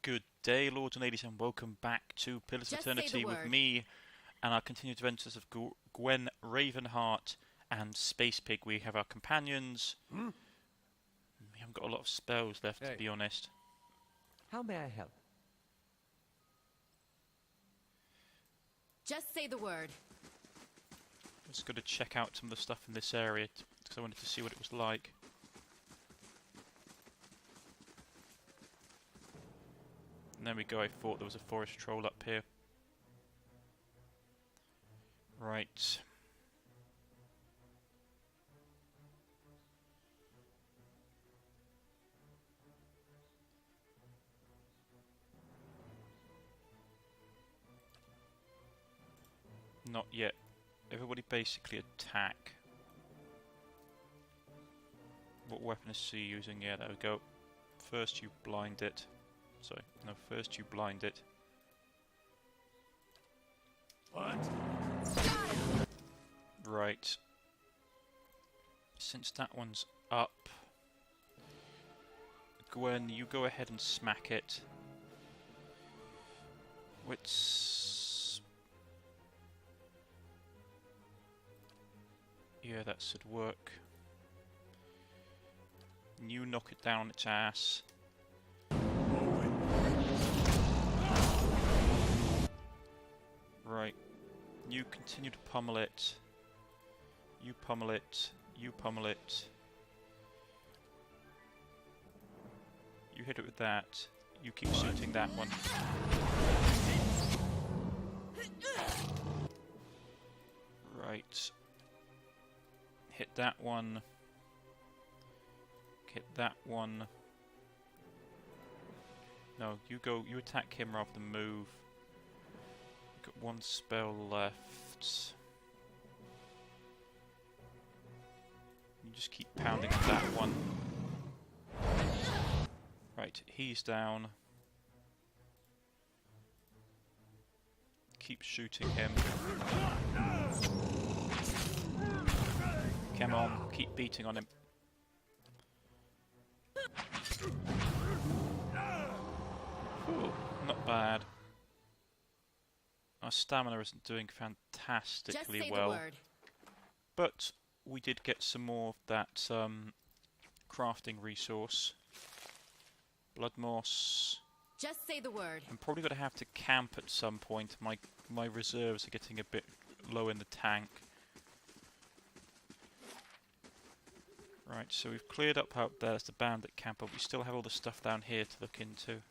Good day, lords and ladies, and welcome back to Pillars of Just say Eternity the with word. me and our continued adventures of Gwen Ravenheart and Space Pig. We have our companions. We haven't got a lot of spells left, to Hey. be honest. How may I help? Just say the word. Just got to check out some of the stuff in this area because I wanted to see what it was like. And there we go, I thought there was a forest troll up here. Right. Not yet. Everybody basically attack. What weapon is she using? Yeah, there we go. First you blind it. Sorry, no, first you blind it. What? Right. Since that one's up, Gwen, you go ahead and smack it. Which... yeah, that should work. You knock it down its ass. Right. You continue to pummel it. You pummel it. You pummel it. You hit it with that. You keep shooting that one. Right. Hit that one. Hit that one. No, you go. You attack him rather than move. Got one spell left. You just keep pounding at that one. Right, he's down. Keep shooting him. Come on, keep beating on him. Ooh, not bad. Our stamina isn't doing Just fantastically say well, the word. but we did get some more of that crafting resource. Blood moss. Just say the word. I'm probably going to have to camp at some point. My reserves are getting a bit low in the tank. Right, so we've cleared up out there as the bandit camp, but we still have all the stuff down here to look into.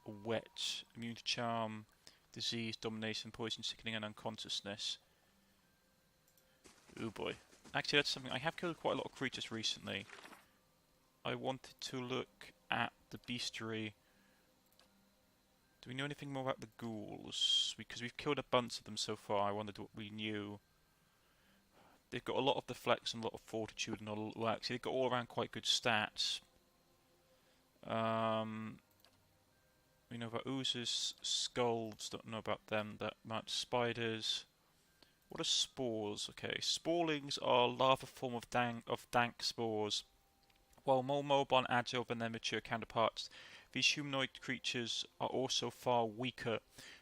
A wet, immune to charm, disease, domination, poison, sickening, and unconsciousness. Oh boy. Actually, that's something. I have killed quite a lot of creatures recently. I wanted to look at the bestiary. Do we know anything more about the ghouls? Because we've killed a bunch of them so far. I wondered what we knew. They've got a lot of deflex and a lot of fortitude and all. Well, actually, they've got all around quite good stats. We know about oozes, skulls. Don't know about them that much. Spiders. What are spores? Okay, sporelings are a larva form of dank spores. While more mobile and agile than their mature counterparts, these humanoid creatures are also far weaker.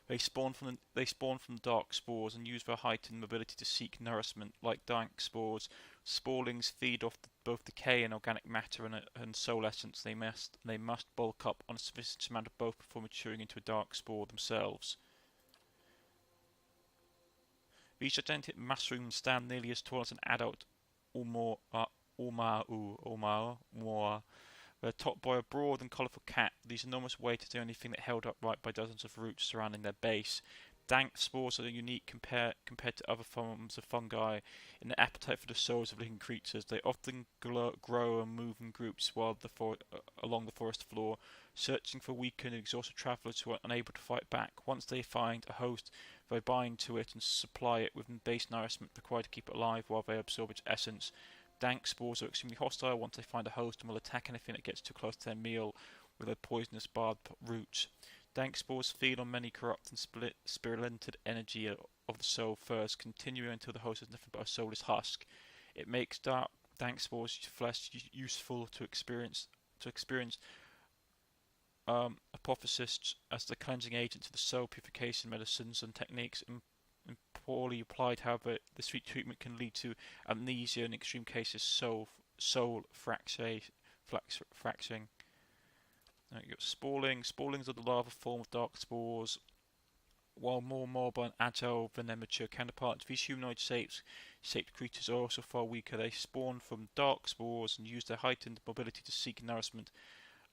They spawn from dark spores and use their heightened mobility to seek nourishment. Like dank spores, sporelings feed off both decay and organic matter and soul essence. They must bulk up on a sufficient amount of both before maturing into a dark spore themselves. These gigantic mushrooms stand nearly as tall as an adult or more. They're topped by a broad and colourful cap. These enormous weight is the only thing that held upright by dozens of roots surrounding their base. Dank spores are unique compared to other forms of fungi in their appetite for the souls of living creatures. They often grow and move in groups along the forest floor, searching for weakened and exhausted travellers who are unable to fight back. Once they find a host, they bind to it and supply it with base nourishment required to keep it alive while they absorb its essence. Dank spores are extremely hostile once they find a host and will attack anything that gets too close to their meal with their poisonous barbed roots. Dank spores feed on many corrupt and spirilented energy of the soul first, continuing until the host is nothing but a soulless husk. It makes dank spores flesh useful to experience apotheosis as the cleansing agent to the soul purification medicines and techniques. Poorly applied, however, the sweet treatment can lead to amnesia and in extreme cases soul fracturing. Now you got sporlings. Sporlings are the larva form of dark spores. While more mobile and agile than their mature counterparts, these humanoid-shaped creatures are also far weaker. They spawn from dark spores and use their heightened mobility to seek nourishment.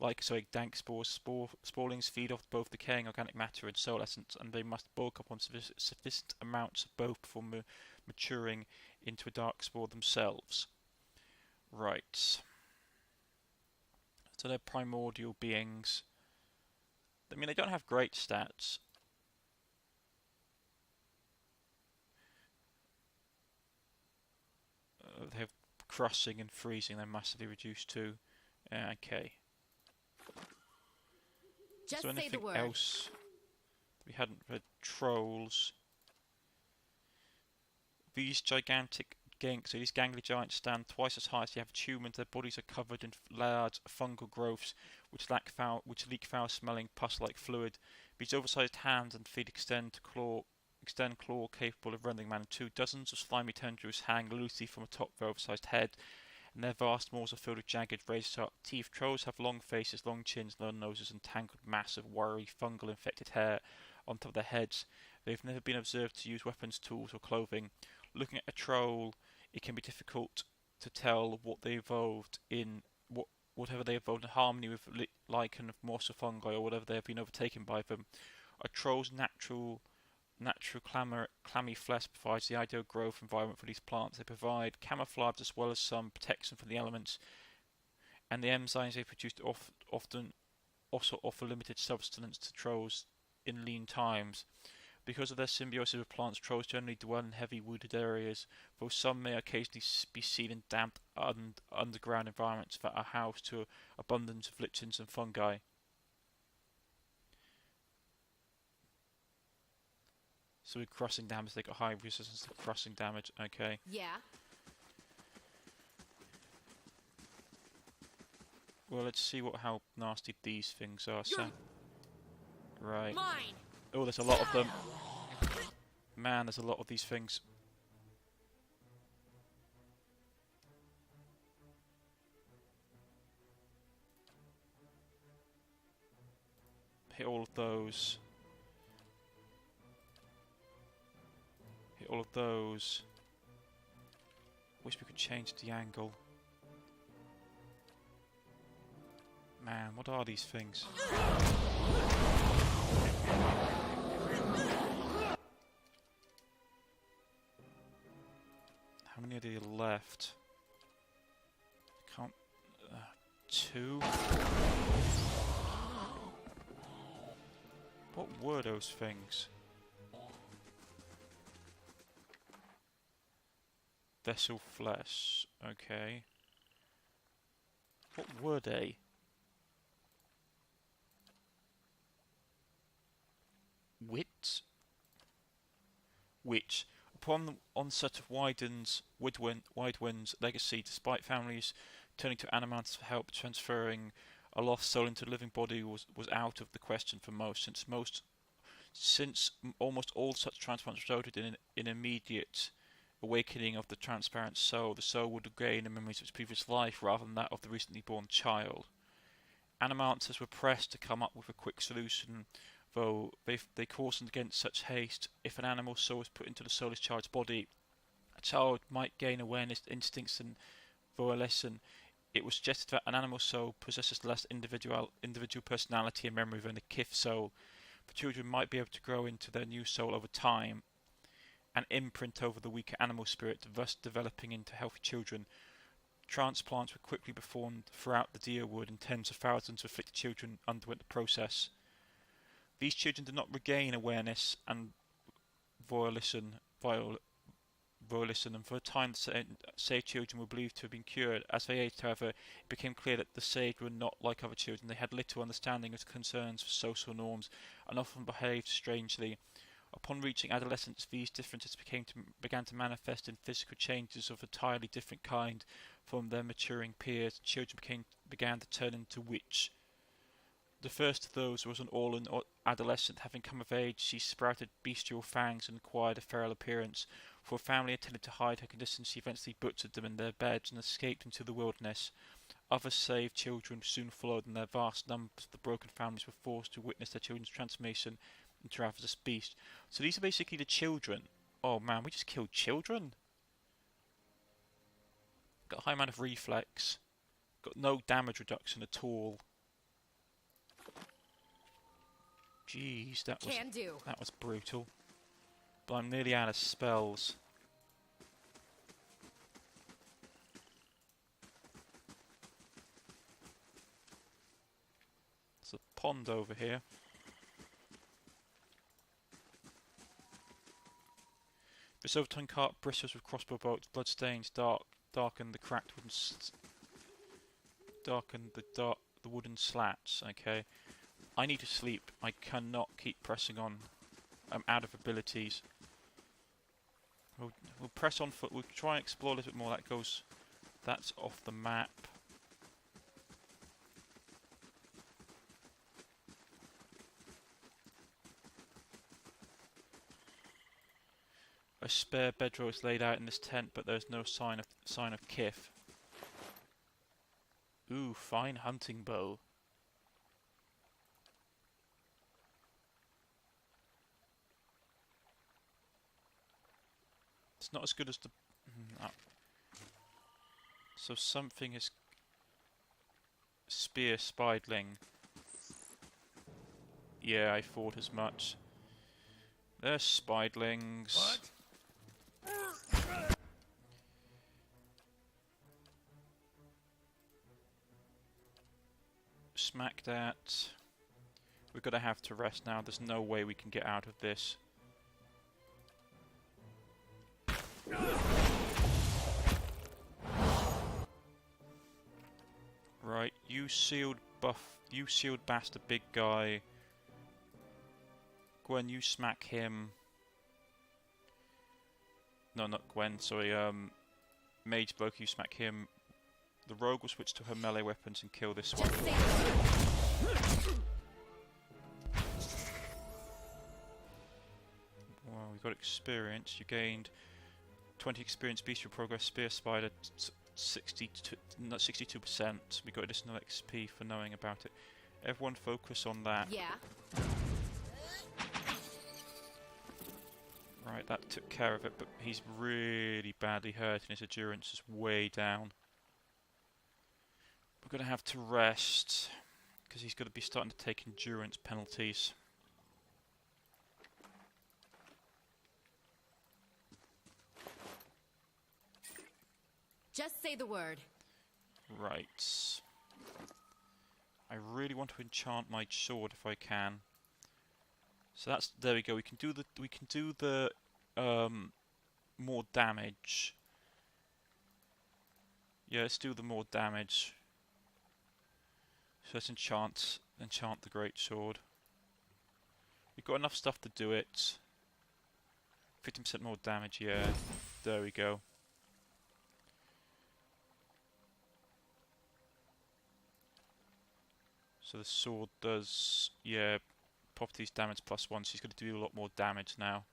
Like dank spores, sporlings feed off both decaying organic matter and soul essence, and they must bulk up on sufficient amounts of both before maturing into a dark spore themselves. Right. So they're primordial beings. I mean, they don't have great stats. They have crushing and freezing. They're massively reduced to. Okay. Just Is there say anything the word. else we hadn't read? Trolls. These gigantic these gangly giants stand twice as high as the average human. Their bodies are covered in large fungal growths which leak foul-smelling pus-like fluid. These oversized hands and feet extend claw capable of rending man in two. Dozens of slimy tendrils hang loosely from atop their oversized head, and their vast maws are filled with jagged, razor-sharp teeth. Trolls have long faces, long chins, long noses, and tangled mass of wiry, fungal-infected hair on top of their heads. They've never been observed to use weapons, tools, or clothing. Looking at a troll, it can be difficult to tell what they evolved in, whatever they evolved in harmony with lichen, moss, or fungi, or whatever they have been overtaken by them. A troll's natural clammy flesh provides the ideal growth environment for these plants. They provide camouflage as well as some protection from the elements, and the enzymes they produce often also offer limited sustenance to trolls in lean times. Because of their symbiosis with plants, trolls generally dwell in heavy wooded areas, though some may occasionally be seen in damp underground environments that are housed to abundance of lichens and fungi. So with crushing damage, they got high resistance to crushing damage. Okay. Yeah. Well, let's see how nasty these things are. So, right. Mine. Oh, there's a lot of them. Man, there's a lot of these things. Hit all of those. Hit all of those. Wish we could change the angle. Man, what are these things? How many are there left? Can't... 2? What were those things? Vessel flesh. Okay. What were they? Wit? Which, upon the onset of Wydwind's legacy, despite families turning to Animantis for help, transferring a lost soul into a living body was out of the question for most, since almost all such transplants resulted in an immediate awakening of the transparent soul. The soul would gain the memories of its previous life rather than that of the recently born child. Animantis were pressed to come up with a quick solution, though they cautioned against such haste. If an animal soul was put into the soulless child's body, a child might gain awareness, instincts, and volition. It was suggested that an animal soul possesses less individual personality and memory than a kith soul. The children might be able to grow into their new soul over time and imprint over the weaker animal spirit, thus developing into healthy children. Transplants were quickly performed throughout the Deerwood, and tens of thousands of afflicted children underwent the process. These children did not regain awareness and volition royalists in them. For a time, the sage children were believed to have been cured. As they aged, however, it became clear that the sage were not like other children. They had little understanding of concerns for social norms and often behaved strangely. Upon reaching adolescence, these differences began to manifest in physical changes of a entirely different kind from their maturing peers. Children began to turn into witch. The first of those was an Orlan adolescent. Having come of age, she sprouted bestial fangs and acquired a feral appearance. For a family intended to hide her condition, she eventually butchered them in their beds and escaped into the wilderness. Other saved children soon followed, and their vast numbers of the broken families were forced to witness their children's transformation into ravenous beast. So these are basically the children. Oh man, we just killed children. Got a high amount of reflex. Got no damage reduction at all. Jeez, that was brutal. But I'm nearly out of spells. There's a pond over here. This overturned cart bristles with crossbow bolts, bloodstains, darken the cracked wooden, the wooden slats. Okay, I need to sleep. I cannot keep pressing on. I'm out of abilities. We'll press on foot. We'll try and explore a little bit more. That's off the map. A spare bedroll is laid out in this tent, but there's no sign of kith. Ooh, fine hunting bow. It's not as good as the... Oh. So something is... Spear Spidling. Yeah, I thought as much. There's Spidlings. What? Smack that. We're gonna have to rest now. There's no way we can get out of this. Right, you sealed bastard big guy. Gwen, you smack him. No, not Gwen, sorry, Mage bloke, you smack him. The rogue will switch to her melee weapons and kill this one. Well, we got experience. You gained 20 experience, bestial progress, spear spider, 62%. We got additional XP for knowing about it. Everyone focus on that. Yeah. Right, that took care of it, but he's really badly hurt and his endurance is way down. We're going to have to rest, because he's going to be starting to take endurance penalties. Just say the word. Right. I really want to enchant my sword if I can. So that's, there we go. We can do the more damage. Yeah, let's do the more damage. So let's enchant the great sword. We've got enough stuff to do it. 15% more damage, yeah. There we go. So the sword does, yeah, properties damage +1, so he's going to do a lot more damage now.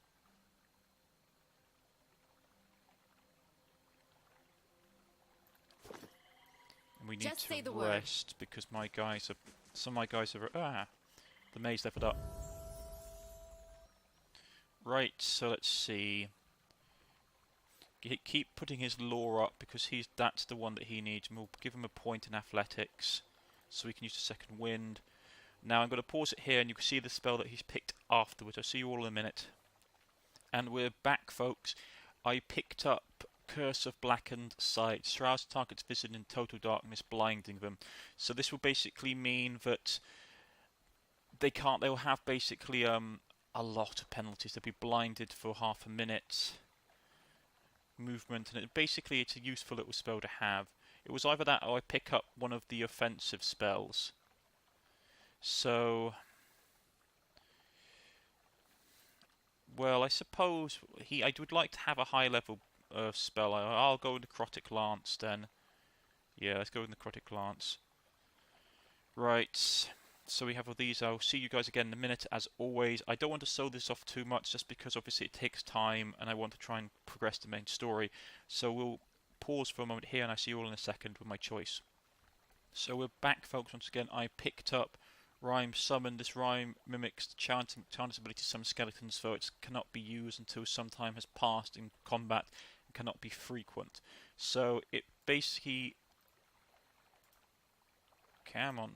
And we need Just say to the word. rest because my guys are, some of my guys are, the maze leveled up. Right, so let's see. Keep putting his lore up because that's the one that he needs, and we'll give him a point in athletics so we can use the second wind. Now I'm going to pause it here and you can see the spell that he's picked afterwards. I'll see you all in a minute. And we're back, folks. I picked up Curse of Blackened Sight. Shrouds targets visited in total darkness, blinding them. So this will basically mean that they'll have basically a lot of penalties. They'll be blinded for half a minute. movement, and basically it's a useful little spell to have. It was either that or I pick up one of the offensive spells. So, well, I suppose I would like to have a high level spell. I'll go with Necrotic Lance then. Yeah, let's go with Necrotic Lance. Right, so we have all these. I'll see you guys again in a minute. As always, I don't want to sew this off too much just because obviously it takes time and I want to try and progress the main story. So we'll pause for a moment here and I'll see you all in a second with my choice. So we're back, folks, once again. I picked up Rhyme Summon. This rhyme mimics the Chanter's ability to summon skeletons, so it cannot be used until some time has passed in combat and cannot be frequent. So it basically... Come on.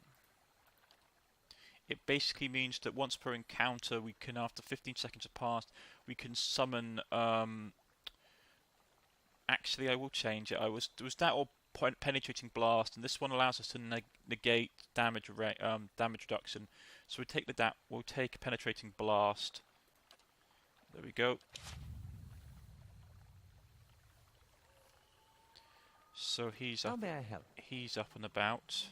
It basically means that once per encounter, we can, after 15 seconds have passed, we can summon... Actually, I will change it. It was that or Penetrating Blast, and this one allows us to negate damage reduction. So we'll take Penetrating Blast. There we go. So he's up. How may I help? He's up and about.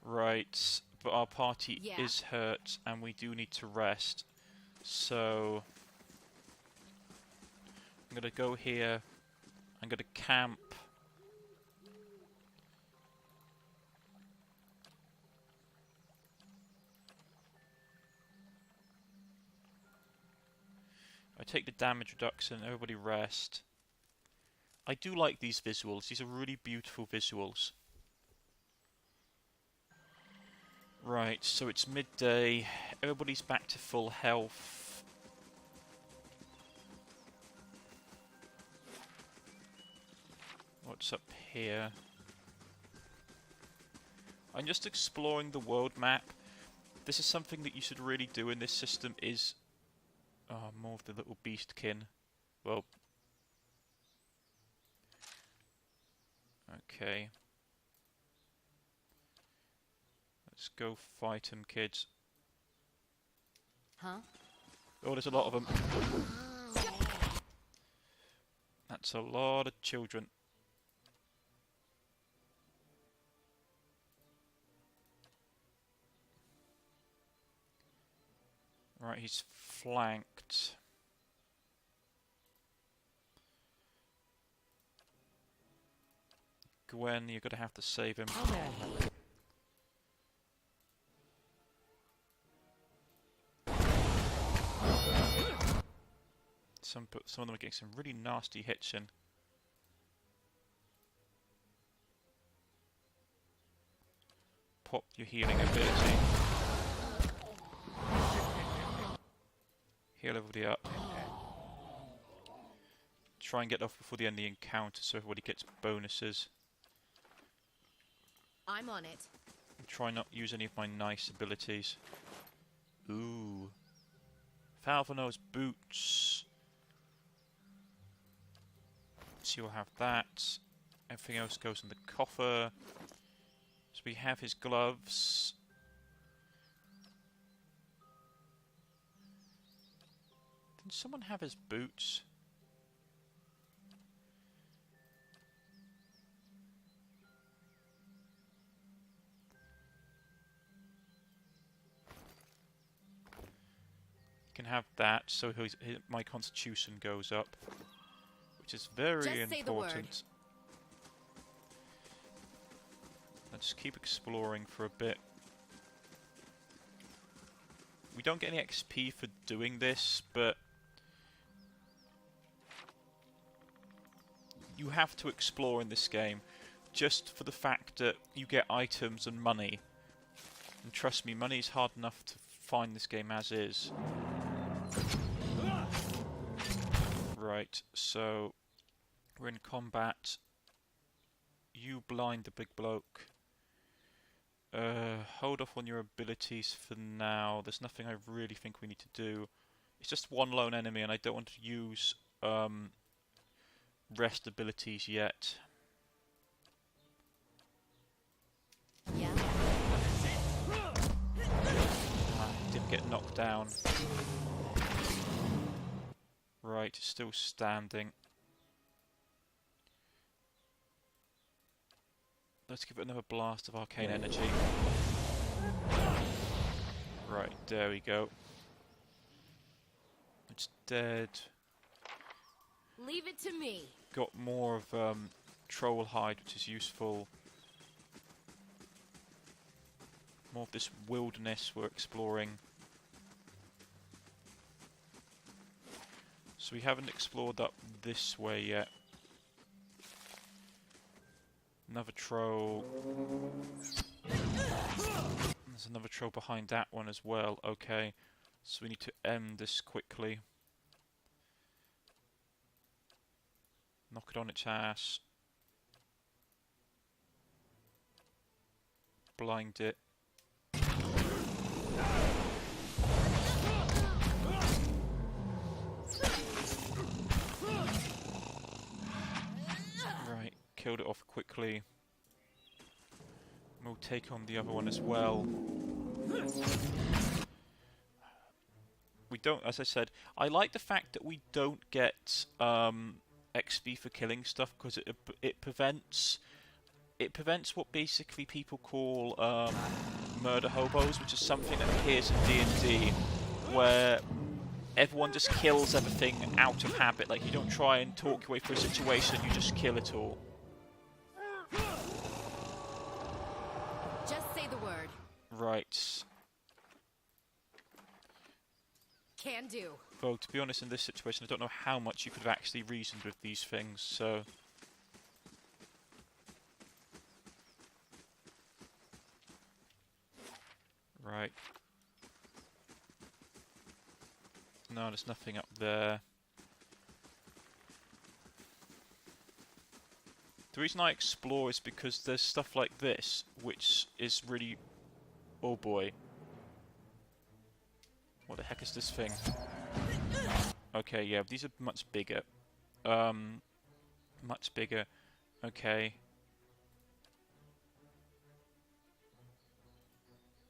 Right, but our party is hurt, and we do need to rest. So I'm gonna go here. I'm gonna camp. I take the damage reduction. Everybody rest. I do like these visuals. These are really beautiful visuals. Right, so it's midday. Everybody's back to full health. What's up here? I'm just exploring the world map. This is something that you should really do in this system is... Oh, more of the little beastkin. Well... Okay. Let's go fight them, kids. Huh? Oh, there's a lot of them. That's a lot of children. Right, he's flanked. Gwen, you're gonna have to save him. Some of them are getting some really nasty hits in. Pop your healing ability. Heal everybody up. Try and get off before the end of the encounter so everybody gets bonuses. I'm on it. And try not use any of my nice abilities. Ooh. Falvanose boots. So you'll have that. Everything else goes in the coffer. So we have his gloves. Did someone have his boots? You can have that, so my constitution goes up, which is very important. Let's keep exploring for a bit. We don't get any XP for doing this, but you have to explore in this game just for the fact that you get items and money. And trust me, money is hard enough to find this game as is. Right, so we're in combat. You blind the big bloke. Hold off on your abilities for now. There's nothing I really think we need to do. It's just one lone enemy and I don't want to use rest abilities yet. Yeah. get knocked down. Right, still standing. Let's give it another blast of arcane energy. Right, there we go. It's dead. Leave it to me. Got more of troll hide, which is useful. More of this wilderness we're exploring. So we haven't explored up this way yet. Another troll. There's another troll behind that one as well. Okay, so we need to end this quickly. Knock it on its ass. Blind it. Right, killed it off quickly. We'll take on the other one as well. We don't, as I said, I like the fact that we don't get XP for killing stuff, because it prevents what basically people call murder hobos, which is something that appears in D&D, where everyone just kills everything out of habit. Like, you don't try and talk your way through a situation, you just kill it all. Just say the word. Right. Can do. Though, to be honest, in this situation, I don't know how much you could have actually reasoned with these things, so... Right. No, there's nothing up there. The reason I explore is because there's stuff like this, which is really... Oh boy. What the heck is this thing? Okay, yeah, these are much bigger. Much bigger. Okay.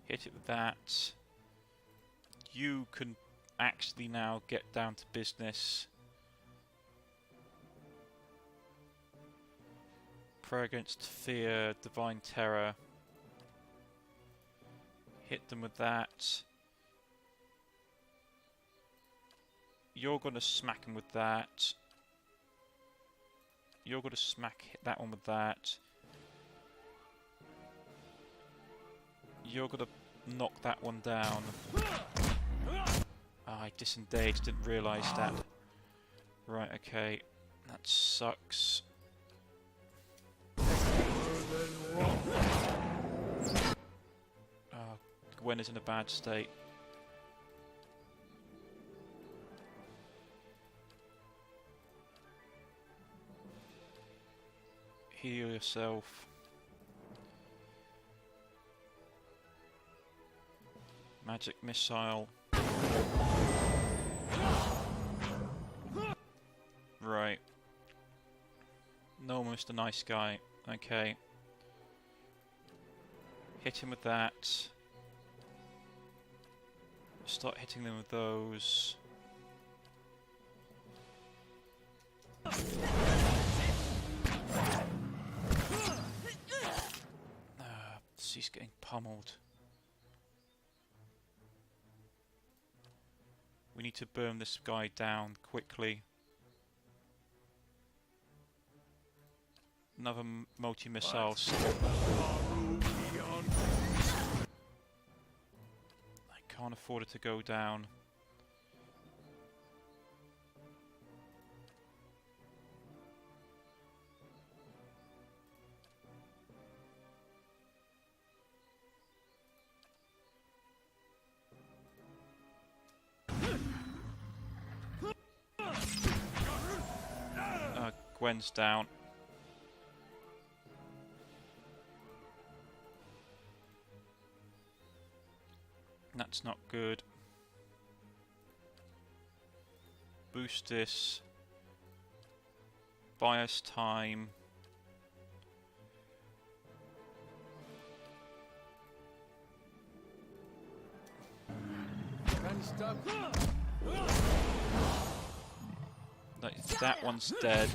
Hit it with that. You can actually now get down to business. Prayer against fear, divine terror. Hit them with that. You're gonna smack him with that. You're gonna hit that one with that. You're gonna knock that one down. Oh, I disengaged, didn't realise that. Right, okay. That sucks. Oh, Gwen is in a bad state. Heal yourself. Magic missile. Right. No, Mr. Nice Guy. Okay. Hit him with that. Start hitting them with those. She's getting pummeled. We need to burn this guy down quickly. Another multi-missile. I can't afford it to go down. Gwen's down. That's not good. Boost this. Buy us time. That one's dead.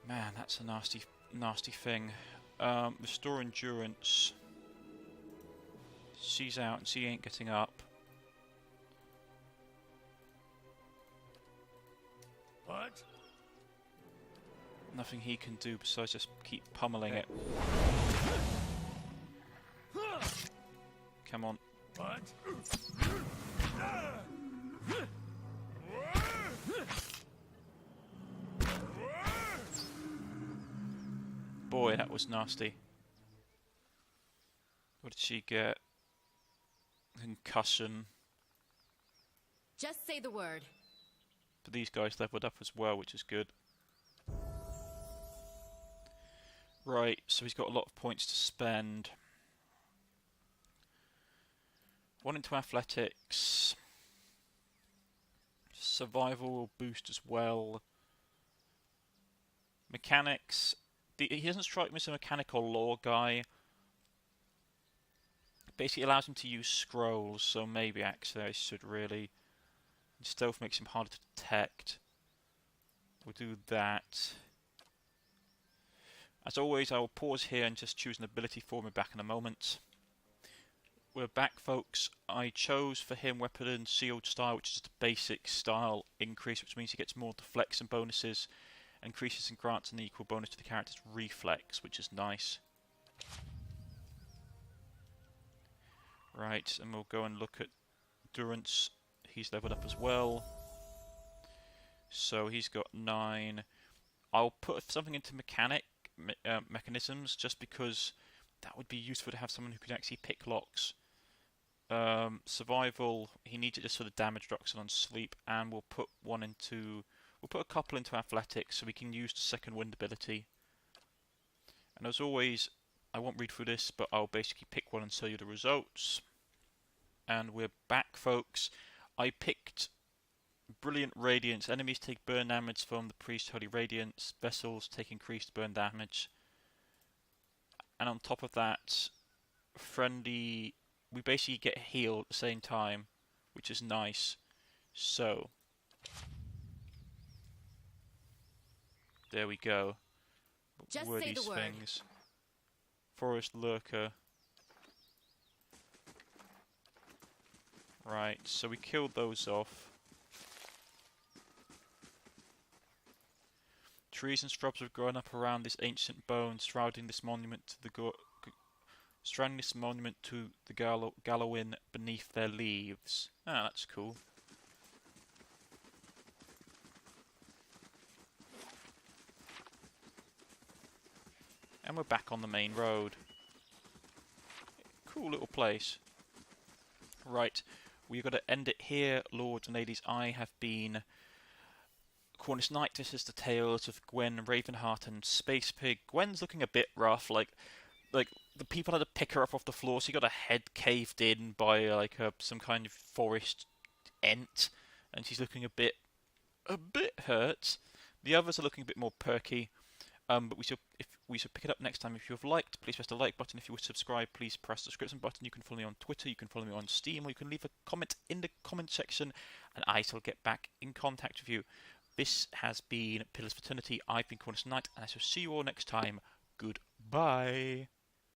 Man, that's a nasty, nasty thing. Restore endurance. She's out and she ain't getting up. What? Nothing he can do besides just keep pummeling it. Come on. What? Boy, that was nasty. What did she get? Concussion. Just say the word. But these guys leveled up as well, which is good. Right, so he's got a lot of points to spend. One into athletics. Survival will boost as well. Mechanics. He doesn't strike me as a mechanical lore guy. Basically allows him to use scrolls, so maybe actually I should really. Stealth makes him harder to detect. We'll do that. As always, I will pause here and just choose an ability for me back in a moment. We're back, folks. I chose for him Weapon and Sealed style, which is just a basic style increase, which means he gets more deflex and bonuses. Increases and grants an equal bonus to the character's reflex, which is nice. Right, and we'll go and look at endurance. He's leveled up as well. So he's got 9. I'll put something into mechanisms just because that would be useful to have someone who can actually pick locks. Survival, he needs it just for the damage reduction on sleep, and we'll put a couple into athletics so we can use the second wind ability. And as always, I won't read through this, but I'll basically pick one and show you the results. And we're back, folks. I picked Brilliant Radiance. Enemies take burn damage from the Priest Holy Radiance. Vessels take increased burn damage. And on top of that, friendly, we basically get healed at the same time, which is nice. So, there we go. What Just were say these the word. things? Forest Lurker. Right, so we killed those off. Trees and shrubs have grown up around this ancient bone, shrouding this monument to the Gallowin beneath their leaves. Ah, that's cool. And we're back on the main road. Cool little place. Right, we've got to end it here, lords and ladies. I have been Cornish-Knight. This is the tales of Gwen, Ravenheart, and Space Pig. Gwen's looking a bit rough, like the people had to pick her up off the floor. She got her head caved in by some kind of forest ent, and she's looking a bit hurt. The others are looking a bit more perky. But we should pick it up next time. If you have liked, please press the like button. If you would subscribe, please press the subscription button. You can follow me on Twitter, you can follow me on Steam, or you can leave a comment in the comment section, and I shall get back in contact with you. This has been Pillars of Eternity. I've been Cornish-Knight, and I shall see you all next time. Goodbye.